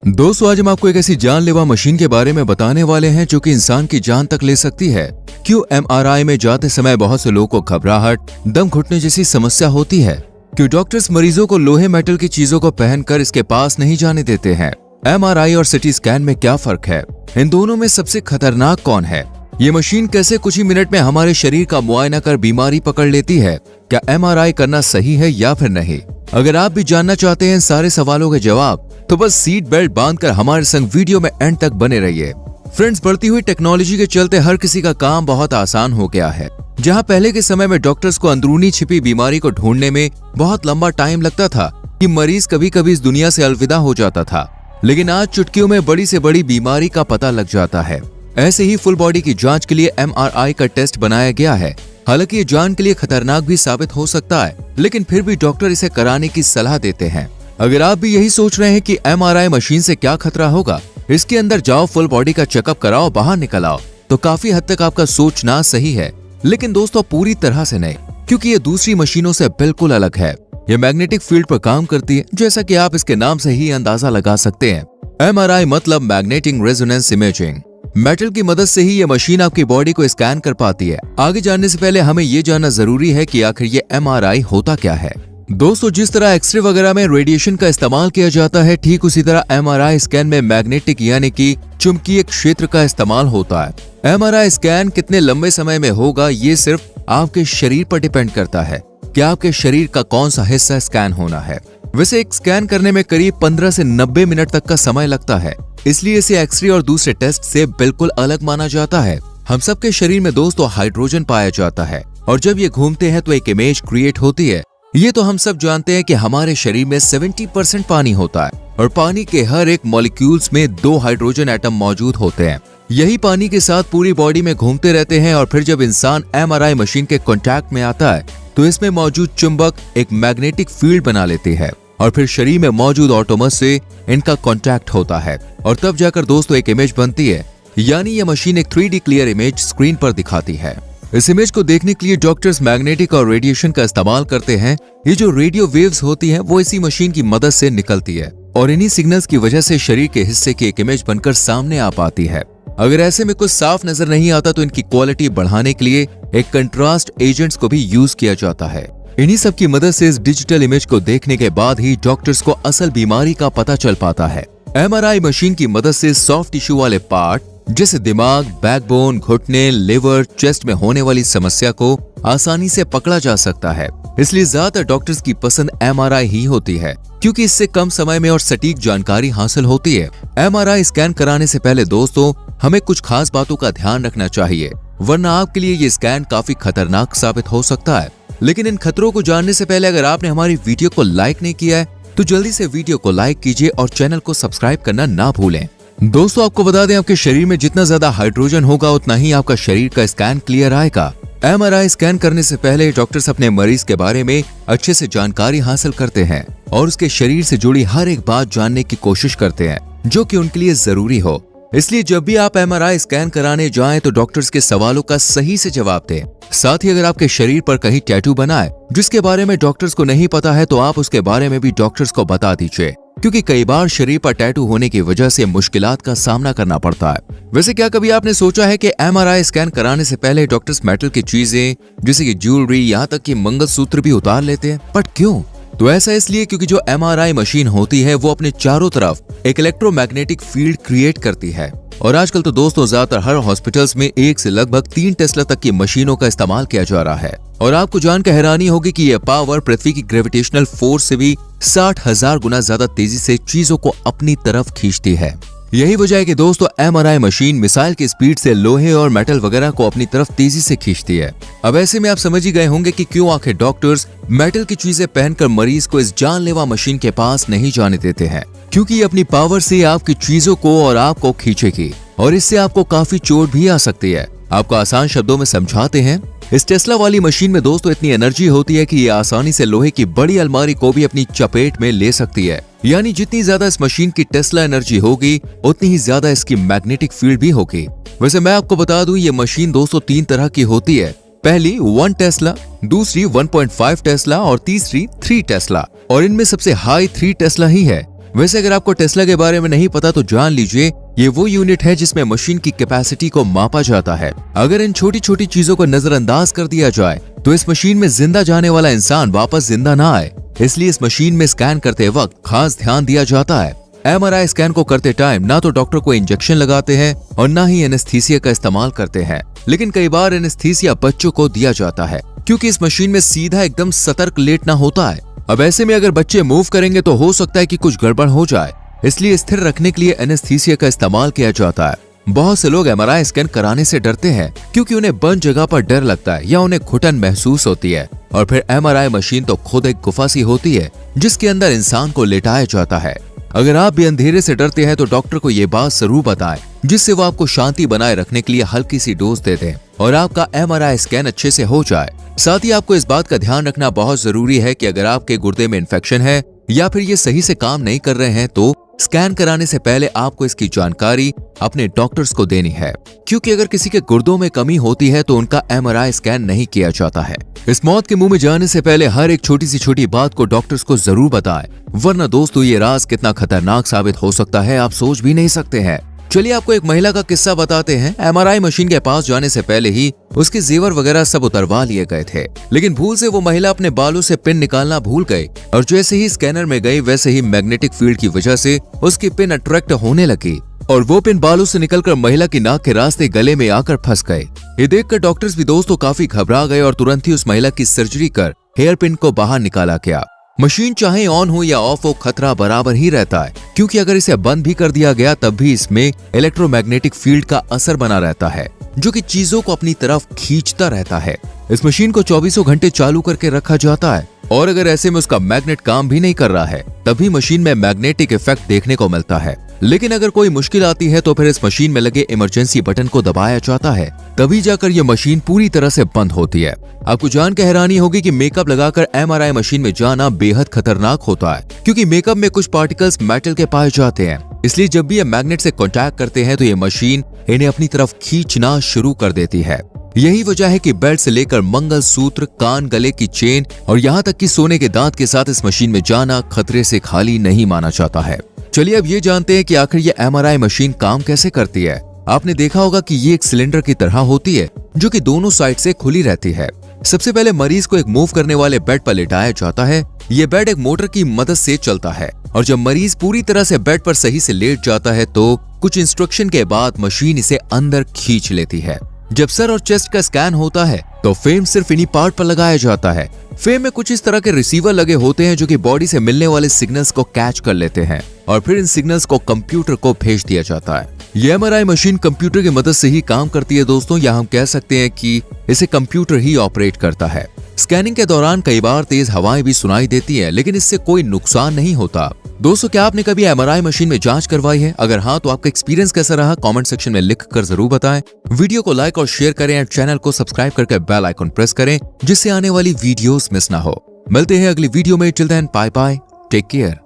दोस्तों आज हम आपको एक ऐसी जानलेवा मशीन के बारे में बताने वाले हैं जो कि इंसान की जान तक ले सकती है। क्यों एमआरआई में जाते समय बहुत से लोगों को घबराहट, दम घुटने जैसी समस्या होती है? क्यों डॉक्टर्स मरीजों को लोहे मेटल की चीजों को पहनकर इसके पास नहीं जाने देते हैं? एमआरआई और सिटी स्कैन में क्या फर्क है? इन दोनों में सबसे खतरनाक कौन है? ये मशीन कैसे कुछ ही मिनट में हमारे शरीर का मुआयना कर बीमारी पकड़ लेती है? क्या एमआरआई करना सही है या फिर नहीं? अगर आप भी जानना चाहते हैं सारे सवालों के जवाब, तो बस सीट बेल्ट बांधकर हमारे संग वीडियो में एंड तक बने रहिए। फ्रेंड्स, बढ़ती हुई टेक्नोलॉजी के चलते हर किसी का काम बहुत आसान हो गया है। जहां पहले के समय में डॉक्टर्स को अंदरूनी छिपी बीमारी को ढूंढने में बहुत लंबा टाइम लगता था कि मरीज कभी कभी इस दुनिया से अलविदा हो जाता था, लेकिन आज चुटकियों में बड़ी से बड़ी बीमारी का पता लग जाता है। ऐसे ही फुल बॉडी की जांच के लिए एमआरआई का टेस्ट बनाया गया है। हालांकि ये जान के लिए खतरनाक भी साबित हो सकता है, लेकिन फिर भी डॉक्टर इसे कराने की सलाह देते हैं। अगर आप भी यही सोच रहे हैं कि एमआरआई मशीन से क्या खतरा होगा, इसके अंदर जाओ, फुल बॉडी का चेकअप कराओ, बाहर निकल आओ, तो काफी हद तक आपका सोचना सही है। लेकिन दोस्तों पूरी तरह से नहीं, क्योंकि ये दूसरी मशीनों से बिल्कुल अलग है। ये मैग्नेटिक फील्ड पर काम करती है, जैसा कि आप इसके नाम से ही अंदाजा लगा सकते हैं। एमआरआई मतलब मैग्नेटिक रेजोनेंस इमेजिंग। मेटल की मदद से ही ये मशीन आपकी बॉडी को स्कैन कर पाती है। आगे जानने से पहले हमें ये जानना जरूरी है कि आखिर ये एमआरआई होता क्या है। दोस्तों, जिस तरह एक्सरे वगैरह में रेडिएशन का इस्तेमाल किया जाता है, ठीक उसी तरह एमआरआई स्कैन में मैग्नेटिक यानी कि चुंबकीय क्षेत्र का इस्तेमाल होता है। एमआरआई स्कैन कितने लंबे समय में होगा, ये सिर्फ आपके शरीर पर डिपेंड करता है कि आपके शरीर का कौन सा हिस्सा स्कैन होना है। वैसे एक स्कैन करने में करीब 15 से 90 मिनट तक का समय लगता है, इसलिए इसे एक्सरे और दूसरे टेस्ट से बिल्कुल अलग माना जाता है। हम सबके शरीर में दोस्तों हाइड्रोजन पाया जाता है, और जब ये घूमते हैं तो एक इमेज क्रिएट होती है। ये तो हम सब जानते हैं कि हमारे शरीर में 70% पानी होता है, और पानी के हर एक मॉलिक्यूल्स में 2 हाइड्रोजन एटम मौजूद होते हैं। यही पानी के साथ पूरी बॉडी में घूमते रहते हैं, और फिर जब इंसान एमआरआई मशीन के कांटेक्ट में आता है तो इसमें मौजूद चुंबक एक मैग्नेटिक फील्ड बना लेती है, और फिर शरीर में मौजूद ऑटोमस से इनका कांटेक्ट होता है, और तब जाकर दोस्तों एक इमेज बनती है। यानी यह मशीन एक 3D क्लियर इमेज स्क्रीन पर दिखाती है। इस इमेज को देखने के लिए डॉक्टर्स मैग्नेटिक और रेडिएशन का इस्तेमाल करते हैं। ये जो रेडियो वेव्स होती हैं वो इसी मशीन की मदद से निकलती है, और इन्हीं सिग्नल्स की वजह से शरीर के हिस्से की एक इमेज बनकर सामने आ पाती है। अगर ऐसे में कुछ साफ नजर नहीं आता तो इनकी क्वालिटी बढ़ाने के लिए एक कंट्रास्ट एजेंट्स को भी यूज किया जाता है। इन्हीं सब की मदद से इस डिजिटल इमेज को देखने के बाद ही डॉक्टर्स को असल बीमारी का पता चल पाता है। एमआरआई मशीन की मदद से सॉफ्ट टिश्यू वाले पार्ट जैसे दिमाग, बैकबोन, घुटने, लिवर, चेस्ट में होने वाली समस्या को आसानी से पकड़ा जा सकता है। इसलिए ज्यादातर डॉक्टर्स की पसंद एमआरआई ही होती है, क्योंकि इससे कम समय में और सटीक जानकारी हासिल होती है। एमआरआई स्कैन कराने से पहले दोस्तों हमें कुछ खास बातों का ध्यान रखना चाहिए, वरना आपके लिए ये स्कैन काफी खतरनाक साबित हो सकता है। लेकिन इन खतरों को जानने से पहले अगर आपने हमारी वीडियो को लाइक नहीं किया है तो जल्दी से वीडियो को लाइक कीजिए और चैनल को सब्सक्राइब करना ना भूलें। दोस्तों, आपको बता दें, आपके शरीर में जितना ज्यादा हाइड्रोजन होगा उतना ही आपका शरीर का स्कैन क्लियर आएगा। एमआरआई स्कैन करने से पहले डॉक्टर्स अपने मरीज के बारे में अच्छे से जानकारी हासिल करते हैं और उसके शरीर से जुड़ी हर एक बात जानने की कोशिश करते हैं जो कि उनके लिए जरूरी हो। इसलिए जब भी आप एमआरआई स्कैन कराने जाएं तो डॉक्टर्स के सवालों का सही से जवाब दें। साथ ही अगर आपके शरीर पर कहीं टैटू बना है जिसके बारे में डॉक्टर्स को नहीं पता है तो आप उसके बारे में भी डॉक्टर्स को बता दीजिए, क्योंकि कई बार शरीर पर टैटू होने की वजह से मुश्किलात का सामना करना पड़ता है। वैसे क्या कभी आपने सोचा है कि एमआरआई स्कैन कराने से पहले डॉक्टर्स मेटल की चीजें जैसे कि ज्वेलरी, यहाँ तक कि मंगलसूत्र भी उतार लेते हैं? बट क्यों? तो ऐसा इसलिए क्योंकि जो एमआरआई मशीन होती है वो अपने चारों तरफ एक इलेक्ट्रोमैग्नेटिक फील्ड क्रिएट करती है, और आजकल तो दोस्तों ज्यादातर हर हॉस्पिटल्स में 1 से लगभग 3 टेस्ला तक की मशीनों का इस्तेमाल किया जा रहा है। और आपको जानकर हैरानी होगी कि यह पावर पृथ्वी की ग्रेविटेशनल फोर्स से भी 60,000 गुना ज्यादा तेजी से चीजों को अपनी तरफ खींचती है। यही वजह है कि दोस्तों एमआरआई मशीन मिसाइल की स्पीड से लोहे और मेटल वगैरह को अपनी तरफ तेजी से खींचती है। अब ऐसे में आप समझ ही गए होंगे कि क्यों आखिर डॉक्टर्स मेटल की चीजें पहनकर मरीज को इस जानलेवा मशीन के पास नहीं जाने देते हैं, क्योंकि ये अपनी पावर से आपकी चीजों को और आपको खींचेगी, और इससे आपको काफी चोट भी आ सकती है। आपको आसान शब्दों में समझाते हैं, इस टेस्ला वाली मशीन में दोस्तों इतनी एनर्जी होती है कि ये आसानी से लोहे की बड़ी अलमारी को भी अपनी चपेट में ले सकती है। यानी जितनी ज्यादा इस मशीन की टेस्ला एनर्जी होगी उतनी ही ज्यादा इसकी मैग्नेटिक फील्ड भी होगी। वैसे मैं आपको बता दूं, ये मशीन दोस्तों 3 तरह की होती है। पहली 1 टेस्ला, दूसरी 1.5 टेस्ला और तीसरी 3 टेस्ला, और इनमें सबसे हाई 3 टेस्ला ही है। वैसे अगर आपको टेस्ला के बारे में नहीं पता तो जान लीजिए, ये वो यूनिट है जिसमें मशीन की कैपेसिटी को मापा जाता है। अगर इन छोटी छोटी चीजों को नजरअंदाज कर दिया जाए तो इस मशीन में जिंदा जाने वाला इंसान वापस जिंदा ना आए, इसलिए इस मशीन में स्कैन करते वक्त खास ध्यान दिया जाता है। MRI स्कैन को करते टाइम ना तो डॉक्टर को इंजेक्शन लगाते हैं और ना ही एनेस्थीसिया का इस्तेमाल करते हैं, लेकिन कई बार एनेस्थीसिया बच्चों को दिया जाता है क्योंकि इस मशीन में सीधा एकदम सतर्क लेटना होता है। अब ऐसे में अगर बच्चे मूव करेंगे तो हो सकता है कि कुछ गड़बड़ हो जाए, इसलिए स्थिर रखने के लिए एनेस्थीसिया का इस्तेमाल किया जाता है। बहुत से लोग MRI स्कैन कराने से डरते हैं क्योंकि उन्हें बंद जगह पर डर लगता है या उन्हें घुटन महसूस होती है, और फिर MRI मशीन तो खुद एक गुफा सी होती है जिसके अंदर इंसान को लेटाया जाता है। अगर आप भी अंधेरे से डरते हैं तो डॉक्टर को ये बात जरूर बताएं, जिससे वो आपको शांति बनाए रखने के लिए हल्की सी डोज दे दें और आपका MRI स्कैन अच्छे से हो जाए। साथ ही आपको इस बात का ध्यान रखना बहुत जरूरी है कि अगर आपके गुर्दे में इन्फेक्शन है या फिर ये सही से काम नहीं कर रहे हैं तो स्कैन कराने से पहले आपको इसकी जानकारी अपने डॉक्टर्स को देनी है, क्योंकि अगर किसी के गुर्दों में कमी होती है तो उनका MRI स्कैन नहीं किया जाता है। इस मौत के मुंह में जाने से पहले हर एक छोटी सी छोटी बात को डॉक्टर्स को जरूर बताएं, वरना दोस्तों ये राज कितना खतरनाक साबित हो सकता है आप सोच भी नहीं सकते हैं। चलिए आपको एक महिला का किस्सा बताते हैं। MRI मशीन के पास जाने से पहले ही उसके जेवर वगैरह सब उतरवा लिए गए थे, लेकिन भूल से वो महिला अपने बालों से पिन निकालना भूल गई और जैसे ही स्कैनर में गई वैसे ही मैग्नेटिक फील्ड की वजह से उसकी पिन अट्रैक्ट होने लगी और वो पिन बालों से निकलकर महिला की नाक के रास्ते गले में आकर फंस गए। ये देखकर डॉक्टर्स भी दोस्तों काफी घबरा गए और तुरंत ही उस महिला की सर्जरी कर हेयर पिन को बाहर निकाला गया। मशीन चाहे ऑन हो या ऑफ हो, खतरा बराबर ही रहता है, क्योंकि अगर इसे बंद भी कर दिया गया तब भी इसमें इलेक्ट्रोमैग्नेटिक फील्ड का असर बना रहता है जो कि चीजों को अपनी तरफ खींचता रहता है। इस मशीन को 24 घंटे चालू करके रखा जाता है और अगर ऐसे में उसका मैग्नेट काम भी नहीं कर रहा है तभी मशीन में मैग्नेटिक इफेक्ट देखने को मिलता है। लेकिन अगर कोई मुश्किल आती है तो फिर इस मशीन में लगे इमरजेंसी बटन को दबाया जाता है, तभी जाकर यह मशीन पूरी तरह से बंद होती है। आपको जान के हैरानी होगी कि मेकअप लगाकर MRI मशीन में जाना बेहद खतरनाक होता है, क्योंकि मेकअप में कुछ पार्टिकल्स मेटल के पाए जाते हैं, इसलिए जब भी ये मैग्नेट से कॉन्टैक्ट करते हैं तो ये मशीन इन्हें अपनी तरफ खींचना शुरू कर देती है। यही वजह है कि बेल्ट से लेकर मंगलसूत्र, कान, गले की चेन और यहाँ तक कि सोने के दांत के साथ इस मशीन में जाना खतरे से खाली नहीं माना जाता है। चलिए अब ये जानते हैं कि आखिर ये MRI मशीन काम कैसे करती है। आपने देखा होगा कि ये एक सिलेंडर की तरह होती है जो कि दोनों साइड से खुली रहती है। सबसे पहले मरीज को एक मूव करने वाले बेड पर लेटाया जाता है। ये बेड एक मोटर की मदद से चलता है और जब मरीज पूरी तरह से बेड पर सही से लेट जाता है तो कुछ इंस्ट्रक्शन के बाद मशीन इसे अंदर खींच लेती है। जब सर और चेस्ट का स्कैन होता है तो फेम सिर्फ इन्हीं पार्ट पर लगाया जाता है। फेम में कुछ इस तरह के रिसीवर लगे होते हैं जो कि बॉडी से मिलने वाले सिग्नल्स को कैच कर लेते हैं और फिर इन सिग्नल्स को कंप्यूटर को भेज दिया जाता है। ये MRI मशीन कंप्यूटर की मदद से ही काम करती है दोस्तों, या हम कह सकते हैं कि इसे कंप्यूटर ही ऑपरेट करता है। स्कैनिंग के दौरान कई बार तेज हवाएं भी सुनाई देती हैं, लेकिन इससे कोई नुकसान नहीं होता। दोस्तों क्या आपने कभी MRI मशीन में जांच करवाई है? अगर हाँ तो आपका एक्सपीरियंस कैसा रहा कमेंट सेक्शन में लिख कर जरूर बताएं। वीडियो को लाइक और शेयर करें और चैनल को सब्सक्राइब करके बेल आइकन प्रेस करें जिससे आने वाली वीडियोस मिस ना हो। मिलते हैं अगली वीडियो में। Till then bye bye, take care.